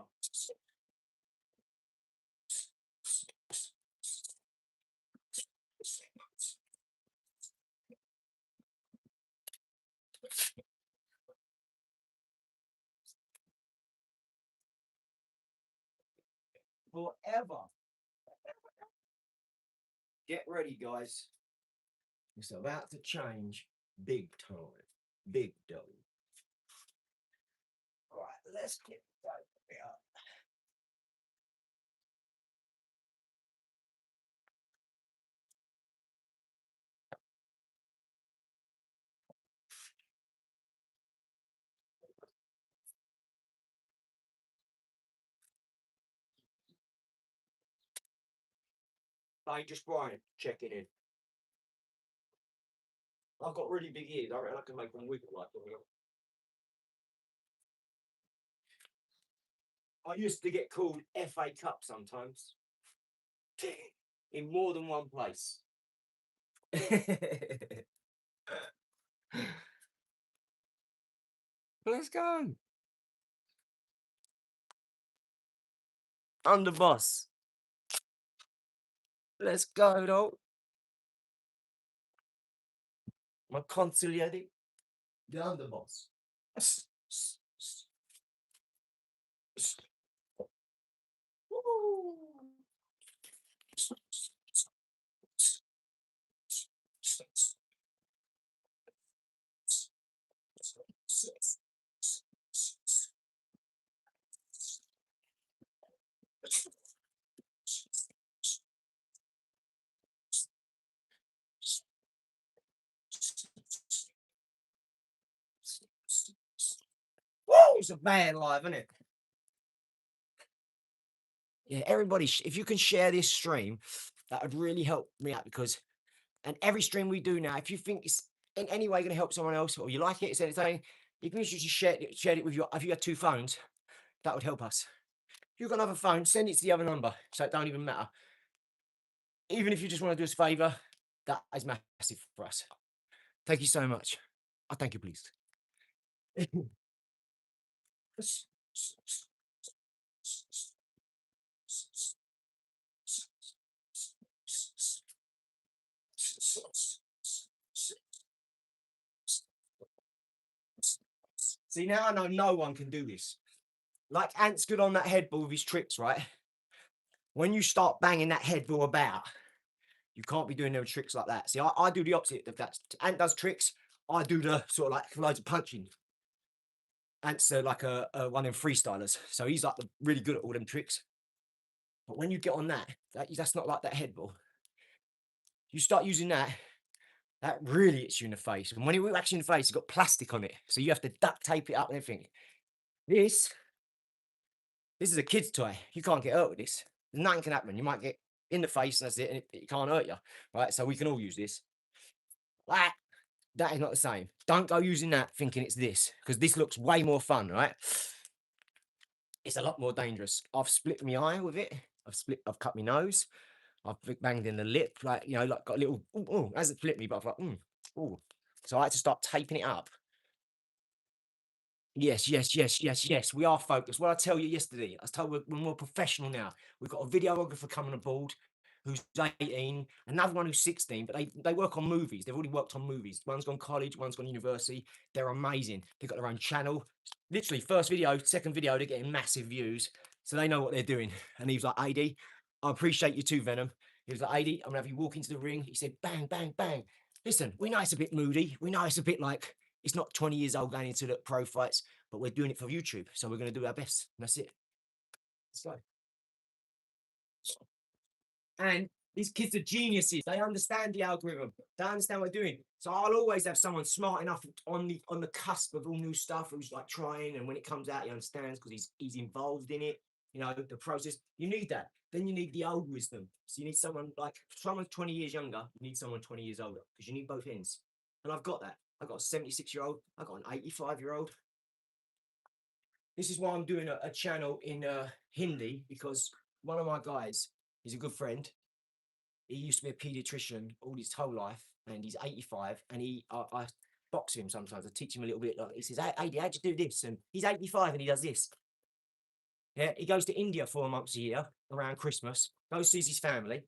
forever. Get ready, guys. It's about to change big time. Big time. All right, let's get that up. Just Brian checking in. I've got really big ears. I reckon I can make them wiggle like them. I used to get called FA Cup sometimes. In more than one place. Let's go. I'm the boss. Let's go, though. My consigliere. The underboss. Whoa, it's a bad life, isn't it? Yeah, everybody, if you can share this stream, that would really help me out because, and every stream we do now, if you think it's in any way going to help someone else or you like it, it's entertaining, you can just share it with your, if you had 2 phones, that would help us. If you've got another phone, send it to the other number so it don't even matter. Even if you just want to do us a favour, that is massive for us. Thank you so much. I thank you, please. See, now I know no one can do this. Like Ant's good on that headball with his tricks, right? When you start banging that headball about, you can't be doing no tricks like that. See, I do the opposite of that. Ant does tricks. I do the sort of like loads of punching. Ant's like a one of them freestylers. So he's like really good at all them tricks. But when you get on that's not like that headball. You start using that really hits you in the face. And when it whacks you in the face, it's got plastic on it. So you have to duct tape it up and everything. This is a kid's toy. You can't get hurt with this. Nothing can happen. You might get in the face and that's it, and it can't hurt you. Right? So we can all use this. That is not the same. Don't go using that thinking it's this, because this looks way more fun, right? It's a lot more dangerous. I've split my eye with it. I've cut my nose. I've banged in the lip, like, you know, like got a little, ooh, hasn't flipped me, but I've like, ooh. So I had to start taping it up. Yes. We are focused. What I tell you yesterday, I was told we're more professional now. We've got a videographer coming aboard who's 18, another one who's 16, but they work on movies. They've already worked on movies. One's gone college, one's gone university. They're amazing. They've got their own channel. Literally, first video, second video, they're getting massive views. So they know what they're doing. And he was like, Aidy, I appreciate you too, Venom. He was like, Aidy, I'm gonna have you walk into the ring. He said, bang, bang, bang. Listen, we know it's a bit moody. We know it's a bit like, it's not 20 years old going into the pro fights, but we're doing it for YouTube. So we're going to do our best. And that's it. Let's go. And these kids are geniuses. They understand the algorithm. They understand what we're doing. So I'll always have someone smart enough on the cusp of all new stuff who's like trying, and when it comes out, he understands because he's involved in it. You know, the process. You need that. Then you need the old wisdom. So you need someone 20 years younger. You need someone 20 years older because you need both ends. And I've got that. I've got a 76-year-old. I've got an 85-year-old. This is why I'm doing a channel in Hindi, because one of my guys, he's a good friend. He used to be a pediatrician all his whole life, and he's 85. And I box him sometimes. I teach him a little bit. Like, he says, "Aidy, how'd you do this?" And he's 85 and he does this. Yeah, he goes to India 4 months a year around Christmas. Goes sees his family,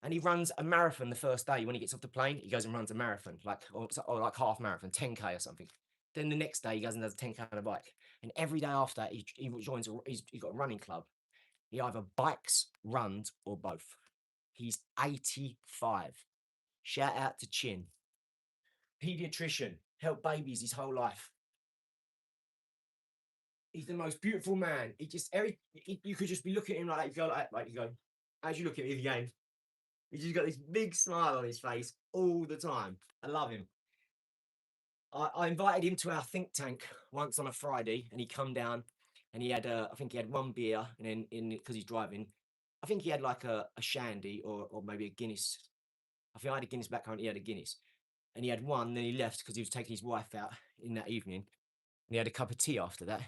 and he runs a marathon the first day when he gets off the plane. He goes and runs a marathon, or like half marathon, 10K or something. Then the next day he goes and does a 10K on a bike. And every day after, he joins. He's got a running club. He either bikes, runs, or both. He's 85. Shout out to Chin. Pediatrician, helped babies his whole life. He's the most beautiful man. You could just be looking at him like that. You go like you go, as you look at him again, he's just got this big smile on his face all the time. I love him. I invited him to our think tank once on a Friday, and he come down, and he had I think he had one beer, and then because he's driving, I think he had like a shandy or maybe a Guinness. I think I had a Guinness back home. He had a Guinness, and he had one. Then he left because he was taking his wife out in that evening, and he had a cup of tea after that.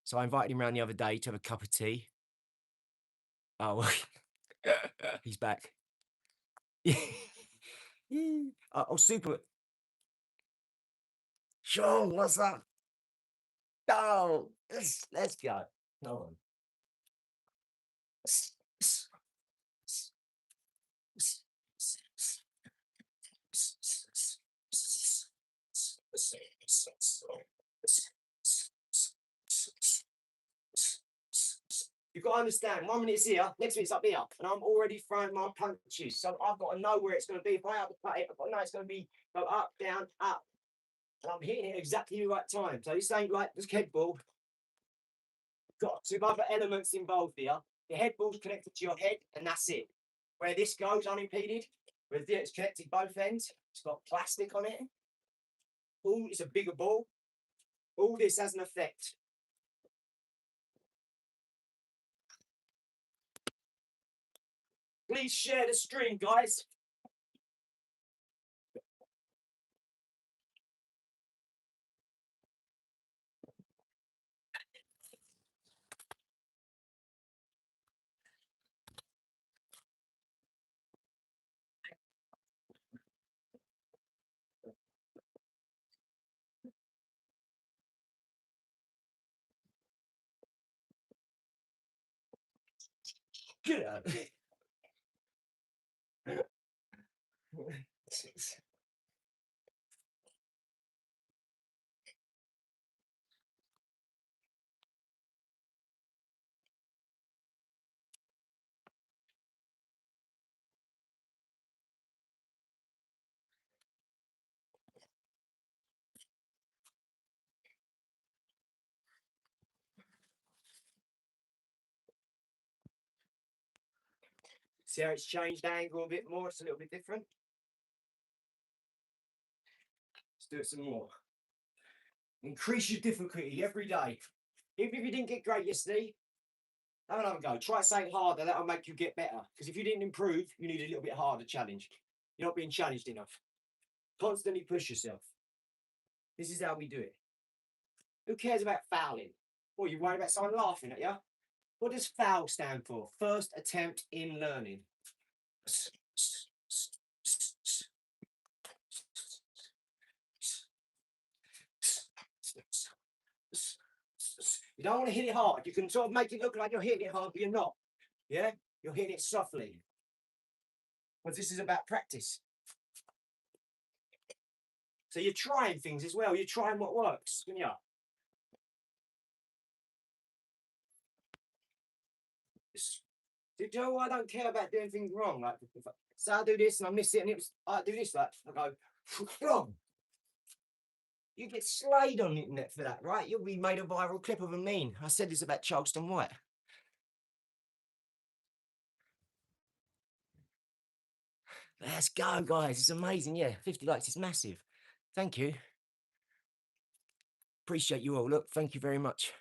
So I invited him around the other day to have a cup of tea. Oh, he's back. Oh, super. Sean, what's up? Oh, let's go. No one. You've got to understand, 1 minute it's here, next minute's up here, and I'm already throwing my punches. So I've got to know where it's going to be. If I have to put it, I've got to know it's going to be go up, down, up. And I'm hitting it exactly the right time. So this ain't like this head ball. Got two other elements involved here. The head ball's connected to your head, and that's it. Where this goes unimpeded, where it's connected both ends, it's got plastic on it. All it's a bigger ball. All this has an effect. Please share the stream, guys. Get out. See how it's changed angle a bit more? It's a little bit different. Let's do it some more. Increase your difficulty every day. Even if you didn't get great yesterday, have another go. Try something harder. That'll make you get better. Because if you didn't improve, you need a little bit harder challenge. You're not being challenged enough. Constantly push yourself. This is how we do it. Who cares about fouling? Or you worried about someone laughing at you? What does foul stand for? First attempt in learning. You don't want to hit it hard. You can sort of make it look like you're hitting it hard, but you're not. Yeah? You're hitting it softly. Because this is about practice. So you're trying things as well. You're trying what works. Yeah. Do you know why I don't care about doing things wrong? Like, so I do this and I miss it, and I do this, like I go wrong. You get slayed on the internet for that, right? You'll be made a viral clip of a meme. I said this about Charleston White. Let's go, guys. It's amazing. Yeah, 50 likes is massive. Thank you. Appreciate you all. Look, thank you very much.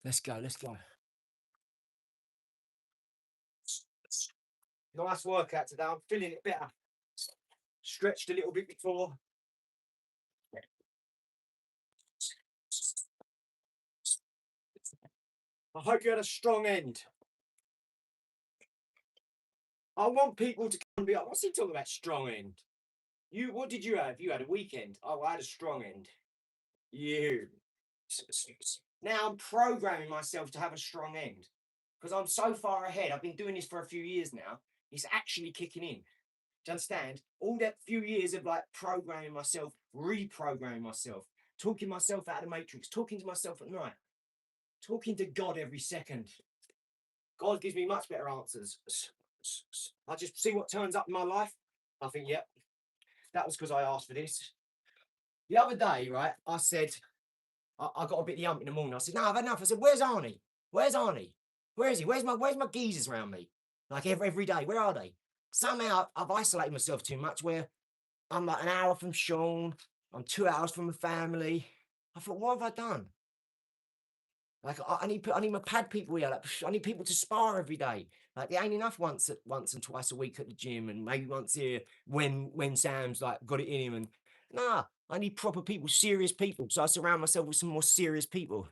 Let's go. Let's go. Nice workout today. I'm feeling it better. Stretched a little bit before. I hope you had a strong end. I want people to come and be like, what's he talking about, strong end? What did you have? You had a weekend. Oh, I had a strong end. You. Now I'm programming myself to have a strong end because I'm so far ahead. I've been doing this for a few years now. It's actually kicking in. Do you understand? All that few years of like programming myself, reprogramming myself, talking myself out of the matrix, talking to myself at night, talking to God every second. God gives me much better answers. I just see what turns up in my life. I think, yep, that was because I asked for this. The other day, right, I said, I got a bit of the hump in the morning. I said, no, I've had enough. I said, where's Arnie? Where's Arnie? Where is he? Where's my geezers around me? Like every day, where are they? Somehow I've isolated myself too much where I'm like an hour from Sean, I'm 2 hours from my family. I thought, what have I done? Like I need my pad people here. Like I need people to spar every day. Like it ain't enough once and twice a week at the gym, and maybe once here when Sam's like got it in him. And nah, I need proper people, serious people. So I surround myself with some more serious people.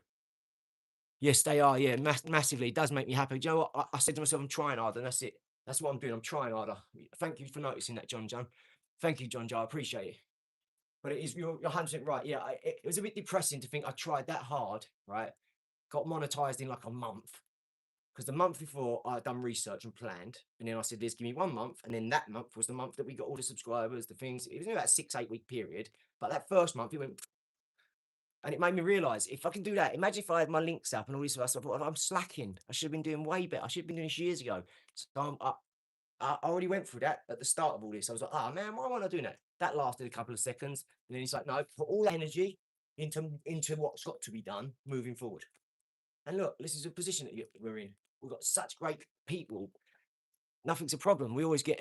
Yes, they are. Yeah, massively. It does make me happy. Do you know what? I said to myself, I'm trying harder, and that's it. That's what I'm doing. I'm trying harder. Thank you for noticing that, John. Thank you, John. I appreciate it. But it is, you're 100% right. Yeah, it was a bit depressing to think I tried that hard, right? Got monetized in like a month. Because the month before I'd done research and planned, and then I said, "Let's give me 1 month," and then that month was the month that we got all the subscribers, the things. It was only about a 6-8 week period, but that first month it went, and it made me realise if I can do that, imagine if I had my links up and all this stuff. I thought I'm slacking. I should have been doing way better. I should have been doing this years ago. So I already went through that at the start of all this. I was like, oh man, why won't I do that? That lasted a couple of seconds, and then he's like, no, put all that energy into what's got to be done moving forward. And look, this is a position that we're in. We've got such great people. Nothing's a problem. We always get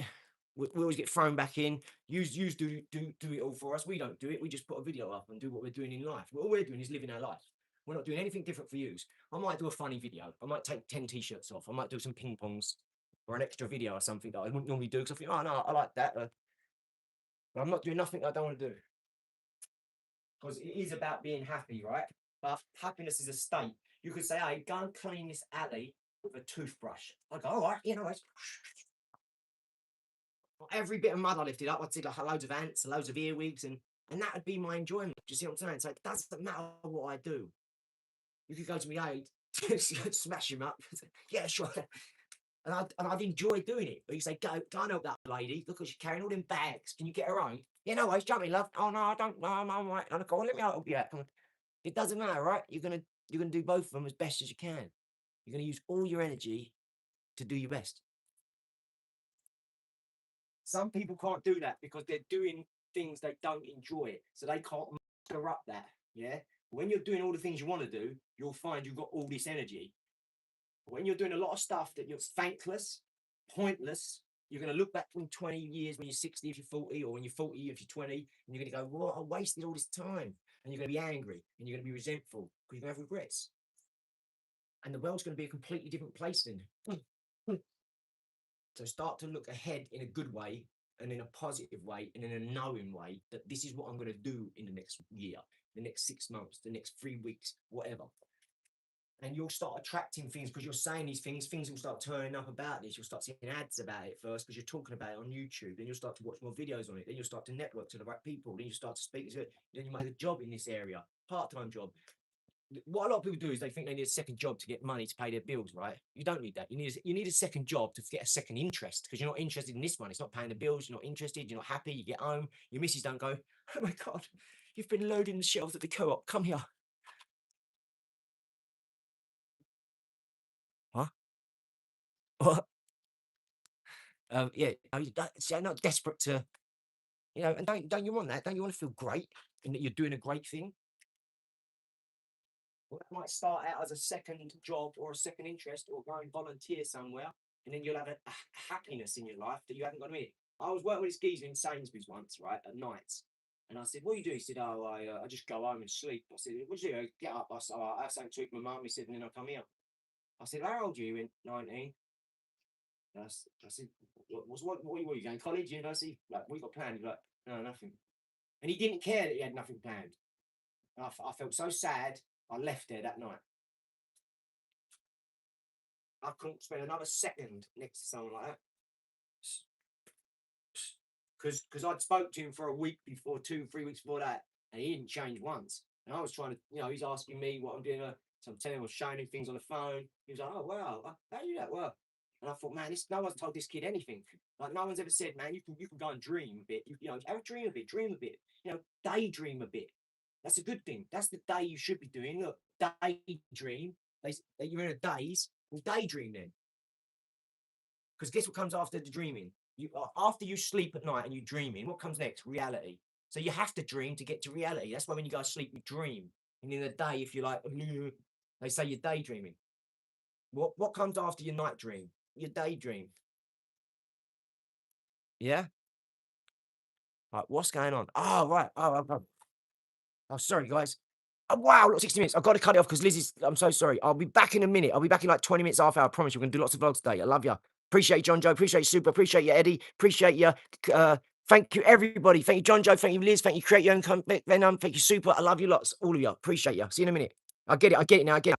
thrown back in. You do it all for us. We don't do it. We just put a video up and do what we're doing in life. All we're doing is living our life. We're not doing anything different for you. I might do a funny video. I might take 10 t-shirts off. I might do some ping pongs or an extra video or something that I wouldn't normally do because I think, oh no, I like that. But I'm not doing nothing I don't want to do. Because it is about being happy, right? But happiness is a state. You could say, hey, go and clean this alley with a toothbrush. I go, all right, you know, every bit of mud I lifted up, I'd see like loads of ants, loads of earwigs, and that would be my enjoyment. Do you see what I'm saying? So it doesn't matter what I do. You could go to me, hey, smash him up. Yeah, sure. And I'd enjoy doing it. But you say, go and help that lady. Look, she's carrying all them bags. Can you get her own? Yeah, no worries, jump in, love. Oh no, I don't. No, I'm all right. And I go, let me help you out. Come on. It doesn't matter, right? You're gonna do both of them as best as you can. You're gonna use all your energy to do your best. Some people can't do that because they're doing things they don't enjoy, so they can't muster up that. Yeah. When you're doing all the things you want to do, you'll find you've got all this energy. When you're doing a lot of stuff that you're thankless, pointless, you're going to look back in 20 years when you're 60 if you're 40, or when you're 40 if you're 20, and you're going to go, well, I wasted all this time. And you're going to be angry and you're going to be resentful because you're going to have regrets. And the world's going to be a completely different place then. So start to look ahead in a good way and in a positive way and in a knowing way that this is what I'm going to do in the next year, the next 6 months, the next 3 weeks, whatever. And you'll start attracting things because you're saying these things. Things will start turning up about this. You'll start seeing ads about it first because you're talking about it on YouTube. Then you'll start to watch more videos on it. Then you'll start to network to the right people. Then you start to speak to it. Then you might have a job in this area, part-time job. What a lot of people do is they think they need a second job to get money to pay their bills, right? You don't need that. You need a second job to get a second interest because you're not interested in this one. It's not paying the bills. You're not interested. You're not happy. You get home. Your missus don't go, oh my God, you've been loading the shelves at the co-op. Come here. Huh? What? Yeah, I'm not desperate to, and don't you want that? Don't you want to feel great and that you're doing a great thing? Well, that might start out as a second job or a second interest or go and volunteer somewhere, and then you'll have a happiness in your life that you haven't got to admit. I was working with this geezer in Sainsbury's once, right, at nights. And I said, what do you do? He said, oh, I just go home and sleep. I said, what do you do? Get up. I said, oh, I have something to eat with my mum. He said, and then I come here. I said, how old are you? He went, 19. I said, what are you going, college, university? Like, what you got planned? He's like, no, nothing. And he didn't care that he had nothing planned. And I felt so sad, I left there that night. I couldn't spend another second next to someone like that. Because I'd spoke to him for a week before, 2, 3 weeks before that, and he didn't change once. And I was trying to, he's asking me what I'm doing. So I'm telling him, I was showing him things on the phone. He was like, oh, wow, how do you do that? Well, and I thought, man, no one's told this kid anything. Like, no one's ever said, man, you can go and dream a bit. Have a dream a bit, daydream a bit. That's a good thing. That's the day you should be doing. Look, daydream. You're in a daze. Well, daydream then. Because guess what comes after the dreaming? After you sleep at night and you dreaming, what comes next? Reality. So you have to dream to get to reality. That's why when you go to sleep, you dream. And in the day, if you're like, they say you're daydreaming. What comes after your night dream? Your daydream. Yeah? Right, what's going on? Oh, right. Oh, sorry, guys. Oh, wow, look, 60 minutes. I've got to cut it off because Liz is. I'm so sorry. I'll be back in a minute. I'll be back in like 20 minutes, half hour. I promise you, we're going to do lots of vlogs today. I love you. Appreciate you, John Joe. Appreciate you, Super. Appreciate you, Eddie. Appreciate you. Thank you, everybody. Thank you, John Joe. Thank you, Liz. Thank you, Create Your Own Venom. Thank you, Super. I love you lots. All of you. Appreciate you. See you in a minute. I get it. I get it now. I get it.